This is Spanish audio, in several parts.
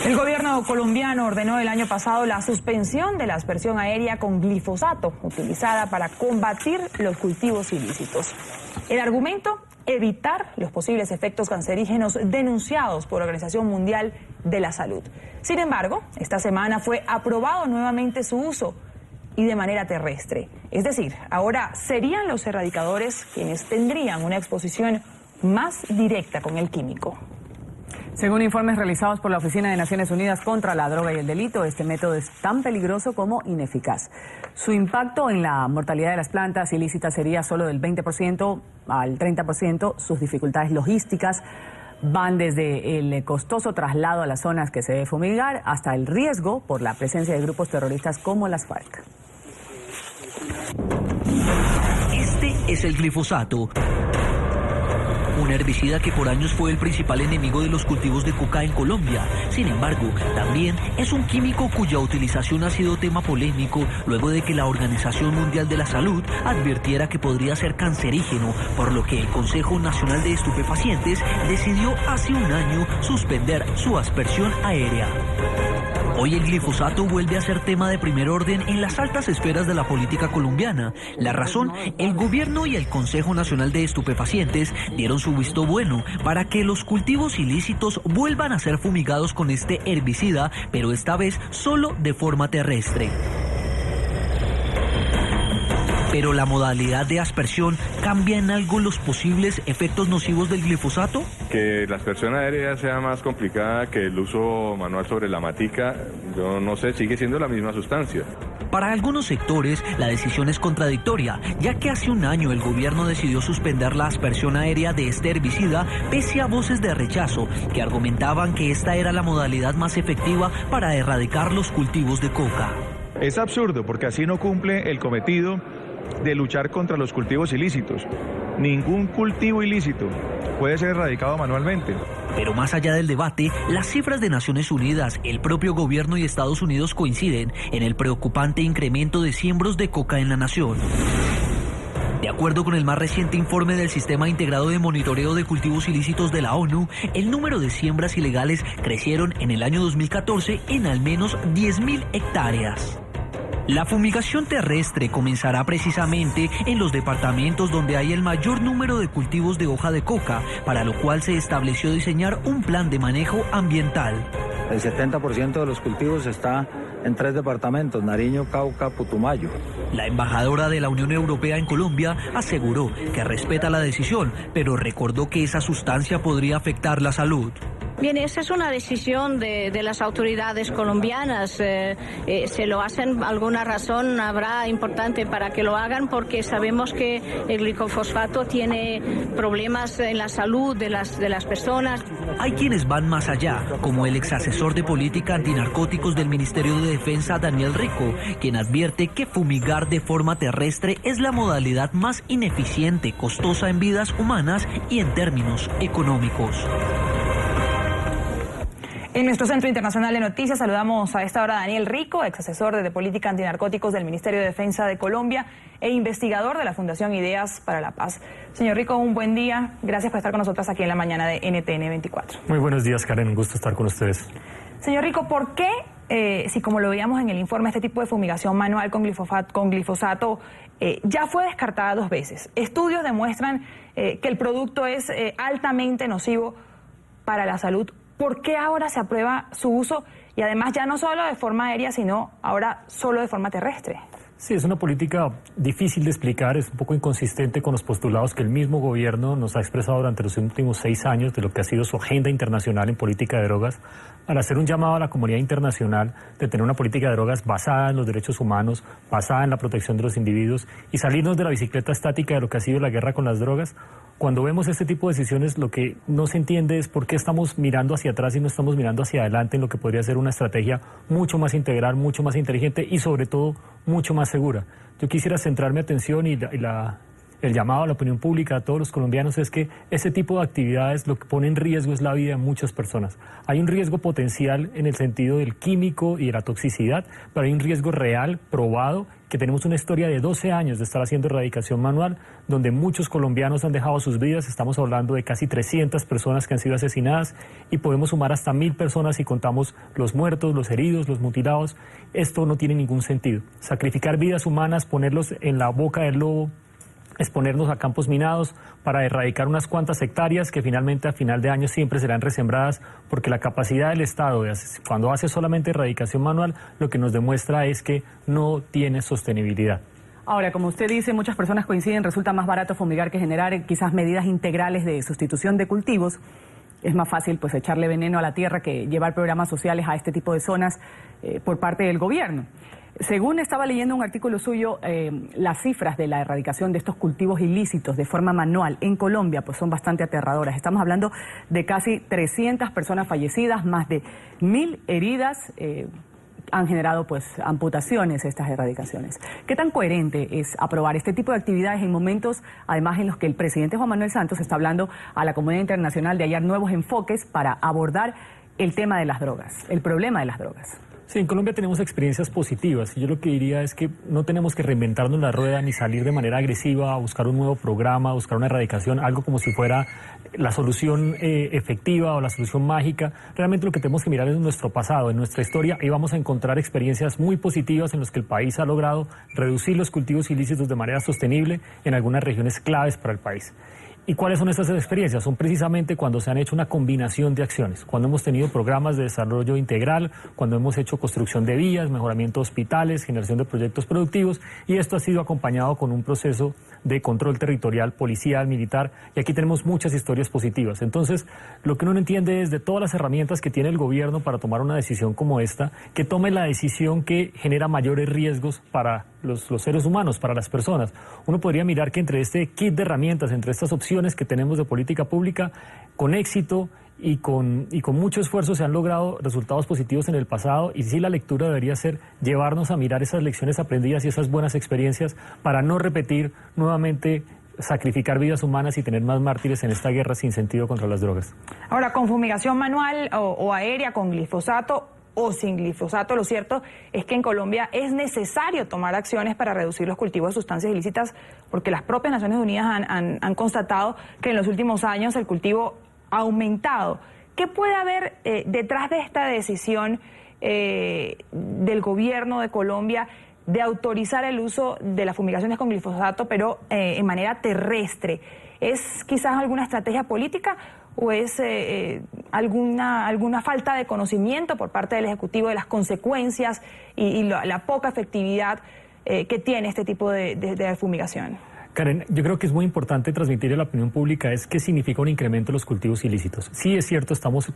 El gobierno colombiano ordenó el año pasado la suspensión de la aspersión aérea con glifosato, utilizada para combatir los cultivos ilícitos. El argumento: evitar los posibles efectos cancerígenos denunciados por la Organización Mundial de la Salud. Sin embargo, esta semana fue aprobado nuevamente su uso, y de manera terrestre. Es decir, ahora serían los erradicadores quienes tendrían una exposición más directa con el químico. Según informes realizados por la Oficina de Naciones Unidas contra la Droga y el Delito, este método es tan peligroso como ineficaz. Su impacto en la mortalidad de las plantas ilícitas sería solo del 20% al 30%. Sus dificultades logísticas van desde el costoso traslado a las zonas que se debe fumigar hasta el riesgo por la presencia de grupos terroristas como las FARC. Este es el glifosato, un herbicida que por años fue el principal enemigo de los cultivos de coca en Colombia. Sin embargo, también es un químico cuya utilización ha sido tema polémico luego de que la Organización Mundial de la Salud advirtiera que podría ser cancerígeno, por lo que el Consejo Nacional de Estupefacientes decidió hace un año suspender su aspersión aérea. Hoy el glifosato vuelve a ser tema de primer orden en las altas esferas de la política colombiana. La razón: el gobierno y el Consejo Nacional de Estupefacientes dieron su visto bueno para que los cultivos ilícitos vuelvan a ser fumigados con este herbicida, pero esta vez solo de forma terrestre. ¿Pero la modalidad de aspersión cambia en algo los posibles efectos nocivos del glifosato? Que la aspersión aérea sea más complicada que el uso manual sobre la matica, yo no sé, sigue siendo la misma sustancia. Para algunos sectores, la decisión es contradictoria, ya que hace un año el gobierno decidió suspender la aspersión aérea de este herbicida, pese a voces de rechazo que argumentaban que esta era la modalidad más efectiva para erradicar los cultivos de coca. Es absurdo, porque así no cumple el cometido de luchar contra los cultivos ilícitos. Ningún cultivo ilícito puede ser erradicado manualmente. Pero más allá del debate, las cifras de Naciones Unidas, el propio gobierno y Estados Unidos coinciden en el preocupante incremento de siembros de coca en la nación. De acuerdo con el más reciente informe del Sistema Integrado de Monitoreo de Cultivos Ilícitos de la ONU, el número de siembras ilegales crecieron en el año 2014 en al menos 10.000 hectáreas. La fumigación terrestre comenzará precisamente en los departamentos donde hay el mayor número de cultivos de hoja de coca, para lo cual se estableció diseñar un plan de manejo ambiental. El 70% de los cultivos está en 3 departamentos: Nariño, Cauca, Putumayo. La embajadora de la Unión Europea en Colombia aseguró que respeta la decisión, pero recordó que esa sustancia podría afectar la salud. Bien, esa es una decisión de las autoridades colombianas. Se lo hacen, alguna razón habrá importante para que lo hagan, porque sabemos que el glicofosfato tiene problemas en la salud de las personas. Hay quienes van más allá, como el exasesor de política antinarcóticos del Ministerio de Defensa, Daniel Rico, quien advierte que fumigar de forma terrestre es la modalidad más ineficiente, costosa en vidas humanas y en términos económicos. En nuestro Centro Internacional de Noticias saludamos a esta hora a Daniel Rico, ex asesor de política antinarcóticos del Ministerio de Defensa de Colombia e investigador de la Fundación Ideas para la Paz. Señor Rico, un buen día. Gracias por estar con nosotros aquí en la mañana de NTN 24. Muy buenos días, Karen. Un gusto estar con ustedes. Señor Rico, ¿por qué, si como lo veíamos en el informe, este tipo de fumigación manual con glifosato ya fue descartada 2 veces? Estudios demuestran que el producto es altamente nocivo para la salud. ¿Por qué ahora se aprueba su uso, y además ya no solo de forma aérea, sino ahora solo de forma terrestre? Sí, es una política difícil de explicar, es un poco inconsistente con los postulados que el mismo gobierno nos ha expresado durante los últimos 6 años de lo que ha sido su agenda internacional en política de drogas, al hacer un llamado a la comunidad internacional de tener una política de drogas basada en los derechos humanos, basada en la protección de los individuos, y salirnos de la bicicleta estática de lo que ha sido la guerra con las drogas. Cuando vemos este tipo de decisiones, lo que no se entiende es por qué estamos mirando hacia atrás y no estamos mirando hacia adelante en lo que podría ser una estrategia mucho más integral, mucho más inteligente y sobre todo mucho más segura. Yo quisiera centrar mi atención y el llamado a la opinión pública, a todos los colombianos, es que ese tipo de actividades lo que pone en riesgo es la vida de muchas personas. Hay un riesgo potencial en el sentido del químico y de la toxicidad, pero hay un riesgo real, probado, que tenemos una historia de 12 años de estar haciendo erradicación manual, donde muchos colombianos han dejado sus vidas. Estamos hablando de casi 300 personas que han sido asesinadas y podemos sumar hasta 1000 personas si contamos los muertos, los heridos, los mutilados. Esto no tiene ningún sentido. Sacrificar vidas humanas, ponerlos en la boca del lobo, exponernos a campos minados para erradicar unas cuantas hectáreas que finalmente a final de año siempre serán resembradas, porque la capacidad del Estado cuando hace solamente erradicación manual lo que nos demuestra es que no tiene sostenibilidad. Ahora, como usted dice, muchas personas coinciden, resulta más barato fumigar que generar quizás medidas integrales de sustitución de cultivos. Es más fácil pues echarle veneno a la tierra que llevar programas sociales a este tipo de zonas por parte del gobierno. Según estaba leyendo un artículo suyo, las cifras de la erradicación de estos cultivos ilícitos de forma manual en Colombia pues son bastante aterradoras. Estamos hablando de casi 300 personas fallecidas, más de 1000 heridas. Han generado pues amputaciones estas erradicaciones. ¿Qué tan coherente es aprobar este tipo de actividades en momentos, además, en los que el presidente Juan Manuel Santos está hablando a la comunidad internacional de hallar nuevos enfoques para abordar el tema de las drogas, el problema de las drogas? Sí, en Colombia tenemos experiencias positivas y yo lo que diría es que no tenemos que reinventarnos la rueda ni salir de manera agresiva a buscar un nuevo programa, a buscar una erradicación, algo como si fuera la solución efectiva o la solución mágica. Realmente lo que tenemos que mirar es nuestro pasado, en nuestra historia, y vamos a encontrar experiencias muy positivas en las que el país ha logrado reducir los cultivos ilícitos de manera sostenible en algunas regiones claves para el país. ¿Y cuáles son estas experiencias? Son precisamente cuando se han hecho una combinación de acciones, cuando hemos tenido programas de desarrollo integral, cuando hemos hecho construcción de vías, mejoramiento de hospitales, generación de proyectos productivos, y esto ha sido acompañado con un proceso de control territorial, policial, militar, y aquí tenemos muchas historias positivas. Entonces, lo que uno no entiende es de todas las herramientas que tiene el gobierno para tomar una decisión como esta, que tome la decisión que genera mayores riesgos para los seres humanos, para las personas. Uno podría mirar que entre este kit de herramientas, entre estas opciones que tenemos de política pública, con éxito y con mucho esfuerzo se han logrado resultados positivos en el pasado, y sí, la lectura debería ser llevarnos a mirar esas lecciones aprendidas y esas buenas experiencias para no repetir nuevamente sacrificar vidas humanas y tener más mártires en esta guerra sin sentido contra las drogas. Ahora, con fumigación manual o aérea, con glifosato o sin glifosato, lo cierto es que en Colombia es necesario tomar acciones para reducir los cultivos de sustancias ilícitas, porque las propias Naciones Unidas han constatado que en los últimos años el cultivo ha aumentado. ¿Qué puede haber detrás de esta decisión del gobierno de Colombia de autorizar el uso de las fumigaciones con glifosato, pero en manera terrestre? ¿Es quizás alguna estrategia política o es alguna falta de conocimiento por parte del Ejecutivo de las consecuencias y la poca efectividad que tiene este tipo de fumigación? Karen, yo creo que es muy importante transmitir a la opinión pública es qué significa un incremento de los cultivos ilícitos. Sí, es cierto, estamos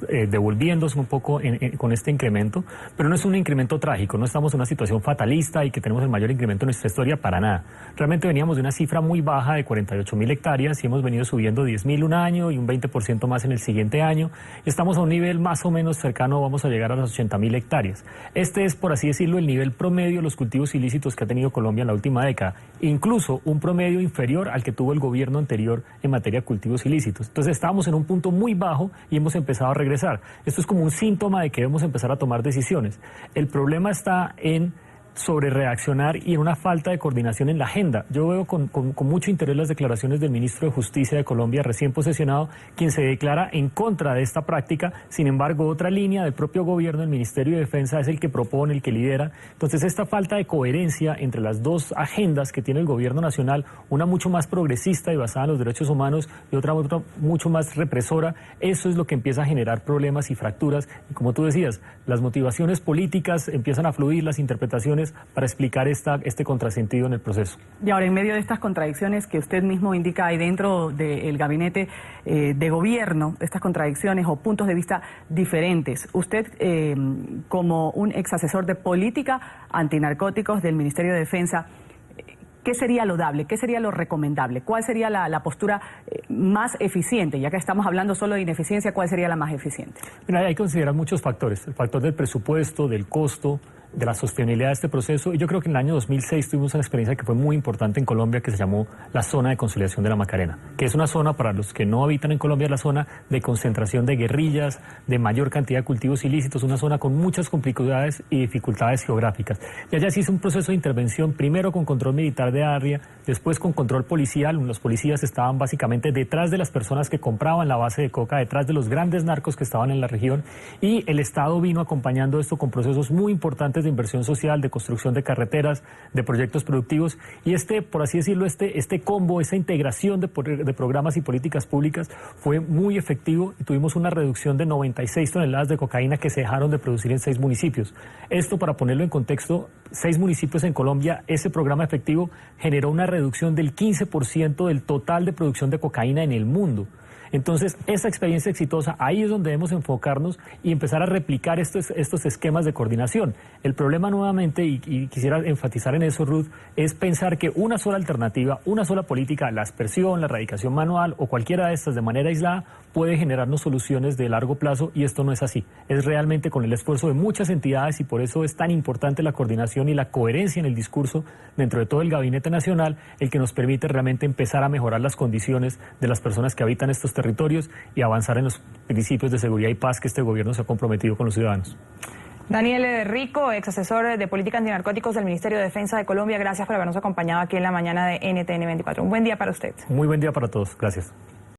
devolviéndonos un poco con este incremento, pero no es un incremento trágico, no estamos en una situación fatalista y que tenemos el mayor incremento en nuestra historia, para nada. Realmente veníamos de una cifra muy baja de 48.000 hectáreas y hemos venido subiendo 10.000 un año y un 20% más en el siguiente año. Estamos a un nivel más o menos cercano, vamos a llegar a las 80.000 hectáreas. Este es, por así decirlo, el nivel promedio de los cultivos ilícitos que ha tenido Colombia en la última década. Incluso un promedio inferior al que tuvo el gobierno anterior en materia de cultivos ilícitos. Entonces estábamos en un punto muy bajo y hemos empezado a regresar. Esto es como un síntoma de que debemos empezar a tomar decisiones. El problema está en sobre reaccionar y en una falta de coordinación en la agenda. Yo veo con mucho interés las declaraciones del ministro de Justicia de Colombia, recién posesionado, quien se declara en contra de esta práctica. Sin embargo, otra línea del propio gobierno, el Ministerio de Defensa, es el que propone, el que lidera. Entonces, esta falta de coherencia entre las dos agendas que tiene el gobierno nacional, una mucho más progresista y basada en los derechos humanos y otra mucho más represora, eso es lo que empieza a generar problemas y fracturas. Y como tú decías, las motivaciones políticas empiezan a fluir, las interpretaciones para explicar este contrasentido en el proceso. Y ahora, en medio de estas contradicciones que usted mismo indica ahí dentro del gabinete de gobierno, estas contradicciones o puntos de vista diferentes, usted como un ex asesor de política antinarcóticos del Ministerio de Defensa, ¿qué sería lo dable? ¿Qué sería lo recomendable? ¿Cuál sería la postura más eficiente? Ya que estamos hablando solo de ineficiencia, ¿cuál sería la más eficiente? Mira, hay que considerar muchos factores. El factor del presupuesto, del costo, de la sostenibilidad de este proceso. Y yo creo que en el año 2006 tuvimos una experiencia que fue muy importante en Colombia, que se llamó la zona de consolidación de la Macarena, que es una zona, para los que no habitan en Colombia, la zona de concentración de guerrillas, de mayor cantidad de cultivos ilícitos, una zona con muchas complicaciones y dificultades geográficas. Y allá se hizo un proceso de intervención, primero con control militar de área, después con control policial. Los policías estaban básicamente detrás de las personas que compraban la base de coca, detrás de los grandes narcos que estaban en la región, y el Estado vino acompañando esto con procesos muy importantes de inversión social, de construcción de carreteras, de proyectos productivos, y por así decirlo, este combo, esa integración de programas y políticas públicas fue muy efectivo, y tuvimos una reducción de 96 toneladas de cocaína que se dejaron de producir en 6 municipios. Esto, para ponerlo en contexto, 6 municipios en Colombia, ese programa efectivo generó una reducción del 15% del total de producción de cocaína en el mundo. Entonces, esa experiencia exitosa, ahí es donde debemos enfocarnos y empezar a replicar estos esquemas de coordinación. El problema nuevamente, y quisiera enfatizar en eso, Ruth, es pensar que una sola alternativa, una sola política, la aspersión, la erradicación manual o cualquiera de estas de manera aislada, puede generarnos soluciones de largo plazo, y esto no es así. Es realmente con el esfuerzo de muchas entidades, y por eso es tan importante la coordinación y la coherencia en el discurso dentro de todo el Gabinete Nacional, el que nos permite realmente empezar a mejorar las condiciones de las personas que habitan estos territorios y avanzar en los principios de seguridad y paz que este gobierno se ha comprometido con los ciudadanos. Daniel Rico, ex asesor de política antinarcóticos del Ministerio de Defensa de Colombia, gracias por habernos acompañado aquí en la mañana de NTN 24. Un buen día para usted. Muy buen día para todos. Gracias.